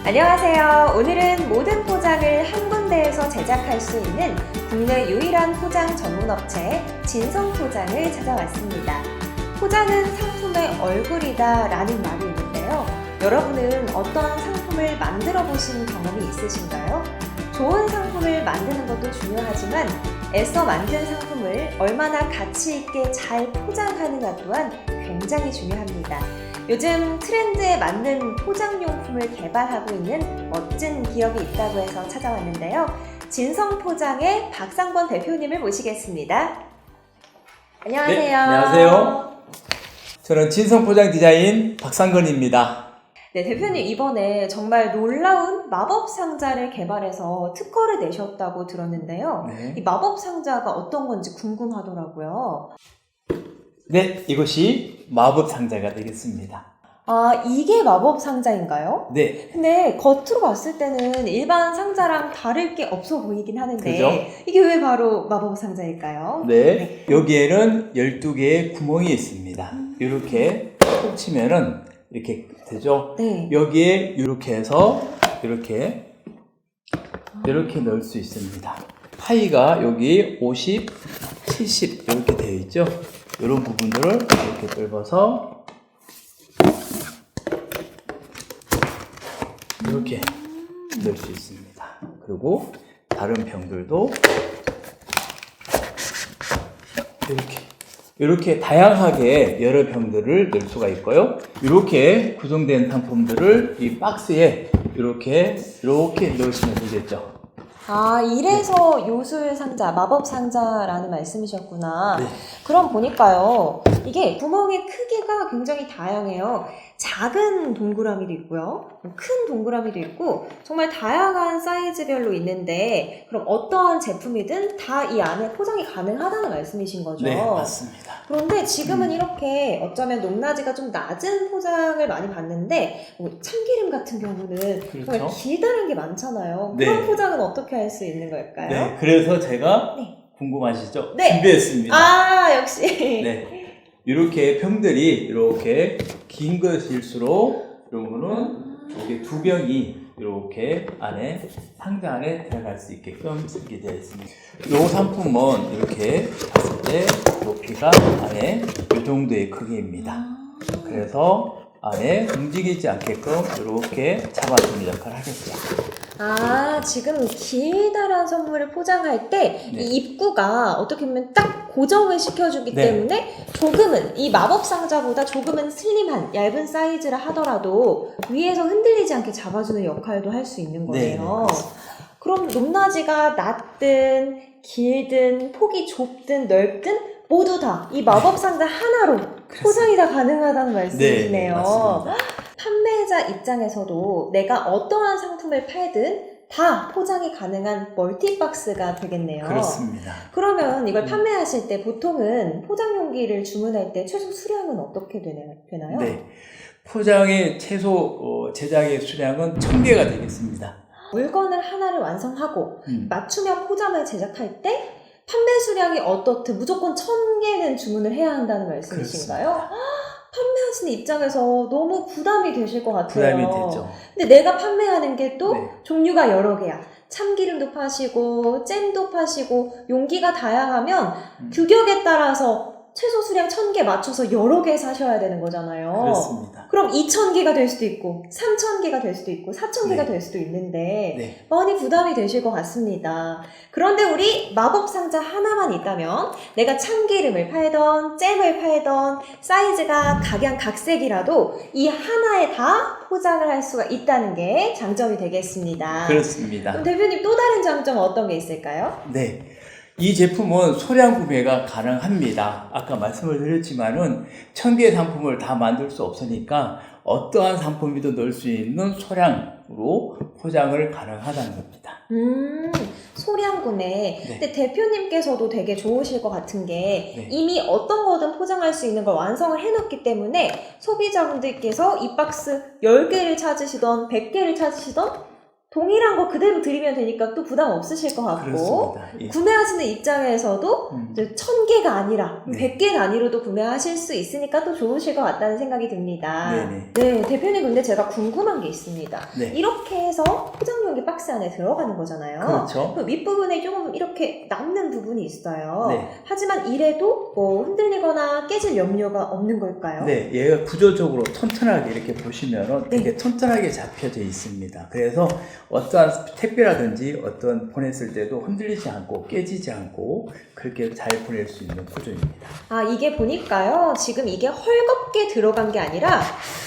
안녕하세요. 오늘은 모든 포장을 한 군데에서 제작할 수 있는 국내 유일한 포장 전문업체 진성포장을 찾아왔습니다. 포장은 상품의 얼굴이다 라는 말이 있는데요. 여러분은 어떤 상품을 만들어 보신 경험이 있으신가요? 좋은 상품을 만드는 것도 중요하지만 애써 만든 상품을 얼마나 가치 있게 잘 포장하느냐 또한 굉장히 중요합니다. 요즘 트렌드에 맞는 포장용품을 개발하고 있는 멋진 기업이 있다고 해서 찾아왔는데요. 진성포장의 박상권 대표님을 모시겠습니다. 안녕하세요. 네, 안녕하세요. 저는 진성포장 디자인 박상권입니다. 네, 대표님 이번에 정말 놀라운 마법 상자를 개발해서 특허를 내셨다고 들었는데요. 네. 이 마법 상자가 어떤 건지 궁금하더라고요. 네, 이것이 마법 상자가 되겠습니다. 아, 이게 마법 상자인가요? 네. 근데 겉으로 봤을 때는 일반 상자랑 다를 게 없어 보이긴 하는데 그죠? 이게 왜 바로 마법 상자일까요? 네. 여기에는 12개의 구멍이 있습니다. 이렇게 톡 치면은 이렇게 되죠? 네. 여기에 이렇게 해서 이렇게 넣을 수 있습니다. 파이가 여기 50, 70 이렇게 되어 있죠? 이런 부분들을 이렇게 넓어서 이렇게 넣을 수 있습니다. 그리고 다른 병들도 이렇게 다양하게 여러 병들을 넣을 수가 있고요. 이렇게 구성된 상품들을 이 박스에 이렇게 넣으시면 되겠죠. 아, 이래서 요술 상자, 마법 상자라는 말씀이셨구나. 네. 그럼 보니까요, 이게 구멍의 크기가 굉장히 다양해요. 작은 동그라미도 있고요, 큰 동그라미도 있고, 정말 다양한 사이즈별로 있는데, 그럼 어떠한 제품이든 다 이 안에 포장이 가능하다는 말씀이신 거죠? 네, 맞습니다. 그런데 지금은 이렇게 어쩌면 높낮이가 좀 낮은 포장을 많이 봤는데, 뭐 참기름 같은 경우는 정말 그렇죠. 길다란 게 많잖아요. 네. 그런 포장은 어떻게 할 수 있는 걸까요? 네, 그래서 제가 네. 궁금하시죠? 네. 준비했습니다. 아, 역시. 네, 이렇게 병들이 이렇게 긴 것일수록 이런 거는 이렇게 두 병이 이렇게 안에 상자 안에 들어갈 수 있게끔 설계되어 있습니다. 이 상품은 이렇게 봤을 때 높이가 안에 이 정도의 크기입니다. 그래서 안에 움직이지 않게끔 이렇게 잡아주는 역할을 하겠어요. 아, 지금 길다란 선물을 포장할 때 이 네. 입구가 어떻게 보면 딱 고정을 시켜주기 네. 때문에 조금은 이 마법 상자보다 조금은 슬림한 얇은 사이즈라 하더라도 위에서 흔들리지 않게 잡아주는 역할도 할 수 있는 네, 거네요. 네, 그럼 높낮이가 낮든 길든 폭이 좁든 넓든 모두 다 이 마법 상자 하나로 포장이 다 가능하다는 말씀이시네요. 네, 맞습니다. 판매자 입장에서도 내가 어떠한 상품을 팔든 다 포장이 가능한 멀티박스가 되겠네요. 그렇습니다. 그러면 이걸 판매하실 때 보통은 포장 용기를 주문할 때 최소 수량은 어떻게 되나요? 네, 포장의 최소 제작의 수량은 1000개가 되겠습니다. 물건을 하나를 완성하고 맞춤형 포장을 제작할 때 판매 수량이 어떻든 무조건 1000개는 주문을 해야 한다는 말씀이신가요? 그렇습니다. 판매하시는 입장에서 너무 부담이 되실 것 같아요. 부담이 되죠. 근데 내가 판매하는 게 또 네. 종류가 여러 개야. 참기름도 파시고 잼도 파시고 용기가 다양하면 규격에 따라서 최소 수량 1000개 맞춰서 여러 개 사셔야 되는 거잖아요. 그렇습니다. 그럼 2000개가 될 수도 있고 3000개가 될 수도 있고 4000개가 네. 될 수도 있는데 네. 많이 부담이 되실 것 같습니다. 그런데 우리 마법 상자 하나만 있다면 내가 참기름을 팔던 잼을 팔던 사이즈가 각양각색이라도 이 하나에 다 포장을 할 수가 있다는 게 장점이 되겠습니다. 그렇습니다. 그럼 대표님 또 다른 장점은 어떤 게 있을까요? 네. 이 제품은 소량 구매가 가능합니다. 아까 말씀을 드렸지만은 1000개의 상품을 다 만들 수 없으니까 어떠한 상품이든 넣을 수 있는 소량으로 포장을 가능하다는 겁니다. 소량 구매. 네. 근데 대표님께서도 되게 좋으실 것 같은 게 네. 이미 어떤 거든 포장할 수 있는 걸 완성을 해놨기 때문에 소비자분들께서 이 박스 10개를 찾으시던 100개를 찾으시던 동일한 거 그대로 드리면 되니까 또 부담 없으실 것 같고 그렇습니다. 예. 구매하시는 입장에서도 이제 1000개가 아니라 네. 100개 단위로도 구매하실 수 있으니까 또 좋으실 것 같다는 생각이 듭니다. 네네. 네, 대표님 근데 제가 궁금한 게 있습니다. 네. 이렇게 해서 포장용기 박스 안에 들어가는 거잖아요. 그렇죠. 그 윗부분에 조금 이렇게 남는 부분이 있어요. 네. 하지만 이래도 뭐 흔들리거나 깨질 염려가 없는 걸까요? 네, 얘가 구조적으로 튼튼하게 이렇게 보시면은 네. 되게 튼튼하게 잡혀져 있습니다. 그래서 어떠한 택배라든지 어떤 보냈을 때도 흔들리지 않고 깨지지 않고 그렇게 잘 보낼 수 있는 구조입니다. 아, 이게 보니까요. 지금 이게 헐겁게 들어간 게 아니라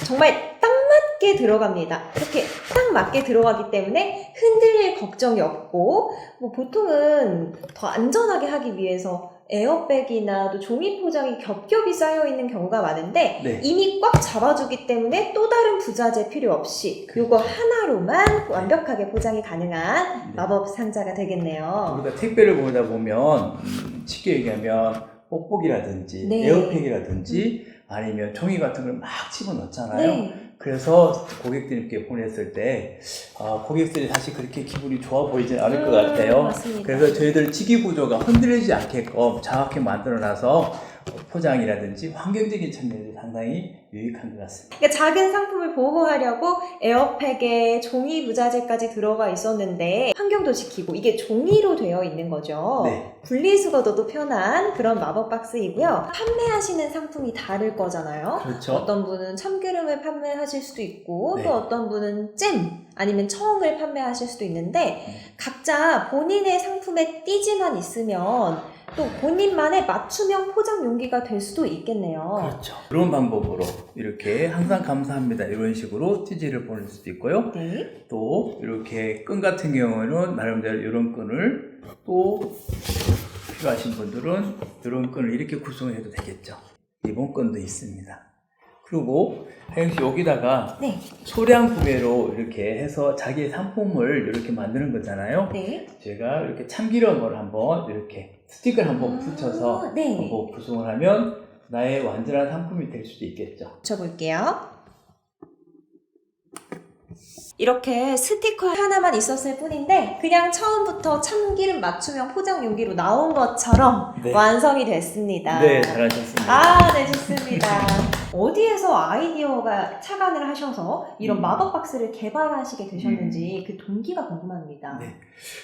정말 딱 맞게 들어갑니다. 이렇게 딱 맞게 들어가기 때문에 흔들릴 걱정이 없고 뭐 보통은 더 안전하게 하기 위해서 에어백이나 또 종이 포장이 겹겹이 쌓여 있는 경우가 많은데 네. 이미 꽉 잡아주기 때문에 또 다른 부자재 필요 없이 요거 하나로만 완벽하게 포장이 가능한 네. 마법 상자가 되겠네요. 우리가 택배를 보다 보면 쉽게 얘기하면 뽁뽁이라든지 네. 에어팩이라든지 아니면 종이 같은 걸 막 집어넣잖아요. 네. 그래서 고객들께 보냈을 때 고객들이 사실 그렇게 기분이 좋아 보이진 않을 것 같아요. 맞습니다. 그래서 저희들 직위 구조가 흔들리지 않게끔 정확히 만들어놔서 포장이라든지 환경적인 측면에서 상당히 유익한 것 같습니다. 그러니까 작은 상품을 보호하려고 에어팩에 종이 부자재까지 들어가 있었는데 환경도 지키고 이게 종이로 되어 있는 거죠. 네. 분리수거도 편한 그런 마법 박스이고요. 판매하시는 상품이 다를 거잖아요. 그렇죠. 어떤 분은 참기름을 판매하실 수도 있고 네. 또 어떤 분은 잼 아니면 청을 판매하실 수도 있는데 각자 본인의 상품에 띠지만 있으면 또 본인만의 맞춤형 포장 용기가 될 수도 있겠네요. 그렇죠. 그런 방법으로 이렇게 항상 감사합니다 이런 식으로 띠지를 보낼 수도 있고요. 네. 또 이렇게 끈 같은 경우는 나름대로 이런 끈을 또 필요하신 분들은 이런 끈을 이렇게 구성해도 되겠죠. 리본끈도 있습니다. 그리고 하영씨 여기다가 네. 소량 구매로 이렇게 해서 자기의 상품을 이렇게 만드는 거잖아요. 네. 제가 이렇게 참기름을 한번 이렇게 스틱을 한번 붙여서 네. 한번 구성을 하면 나의 완전한 상품이 될 수도 있겠죠. 붙여볼게요. 이렇게 스티커 하나만 있었을 뿐인데 그냥 처음부터 참기름 맞춤형 포장 용기로 나온 것처럼 네. 완성이 됐습니다. 네, 잘하셨습니다. 아, 네, 좋습니다. 어디에서 아이디어가 착안을 하셔서 이런 마법 박스를 개발하시게 되셨는지 그 동기가 궁금합니다. 네.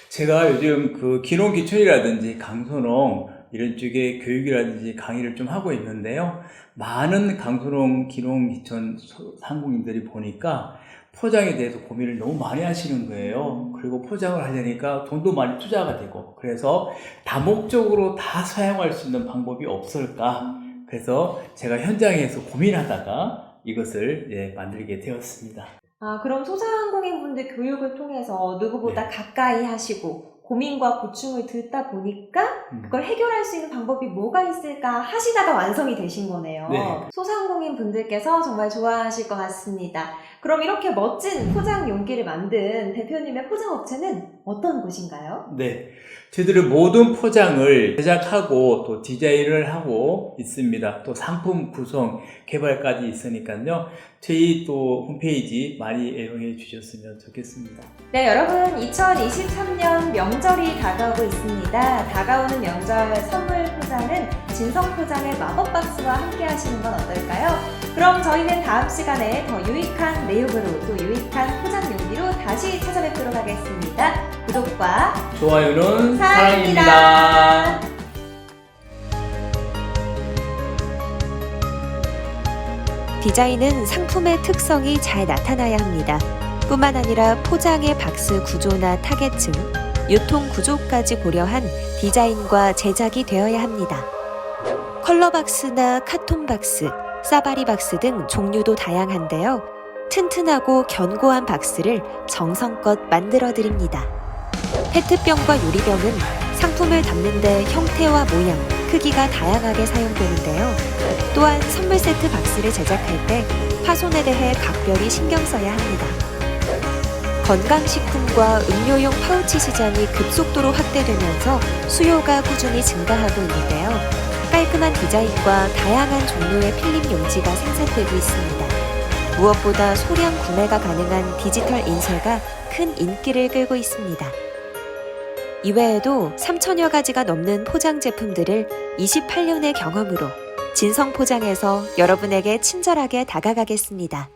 제가 요즘 그 기농기촌이라든지 강소농 이런 쪽에 교육이라든지 강의를 좀 하고 있는데요. 많은 강소농, 기농기촌 상공인들이 보니까 포장에 대해서 고민을 너무 많이 하시는 거예요. 그리고 포장을 하려니까 돈도 많이 투자가 되고 그래서 다목적으로 다 사용할 수 있는 방법이 없을까. 그래서 제가 현장에서 고민하다가 이것을 만들게 되었습니다. 아, 그럼 소상공인분들 교육을 통해서 누구보다 가까이 하시고 고민과 고충을 듣다 보니까 그걸 해결할 수 있는 방법이 뭐가 있을까 하시다가 완성이 되신 거네요. 네. 소상공인 분들께서 정말 좋아하실 것 같습니다. 그럼 이렇게 멋진 포장 용기를 만든 대표님의 포장업체는 어떤 곳인가요? 네. 저희들은 모든 포장을 제작하고 또 디자인을 하고 있습니다. 또 상품 구성, 개발까지 있으니까요. 저희 또 홈페이지 많이 애용해 주셨으면 좋겠습니다. 네, 여러분 2023년 명절이 다가오고 있습니다. 다가오는 명절 선물 포장은 진성포장의 마법박스와 함께 하시는 건 어떨까요? 그럼 저희는 다음 시간에 더 유익한 내용으로 또 유익한 포장 용기로 다시 찾아뵙도록 하겠습니다. 구독과 좋아요는 사랑입니다. 사랑입니다. 디자인은 상품의 특성이 잘 나타나야 합니다. 뿐만 아니라 포장의 박스 구조나 타겟층, 유통 구조까지 고려한 디자인과 제작이 되어야 합니다. 컬러 박스나 카톤 박스, 사바리 박스 등 종류도 다양한데요. 튼튼하고 견고한 박스를 정성껏 만들어 드립니다. 페트병과 유리병은 상품을 담는 데 형태와 모양, 크기가 다양하게 사용되는데요. 또한 선물 세트 박스를 제작할 때 파손에 대해 각별히 신경 써야 합니다. 건강식품과 음료용 파우치 시장이 급속도로 확대되면서 수요가 꾸준히 증가하고 있는데요. 깔끔한 디자인과 다양한 종류의 필름 용지가 생산되고 있습니다. 무엇보다 소량 구매가 가능한 디지털 인쇄가 큰 인기를 끌고 있습니다. 이외에도 3,000여 가지가 넘는 포장 제품들을 28년의 경험으로 진성포장에서 여러분에게 친절하게 다가가겠습니다.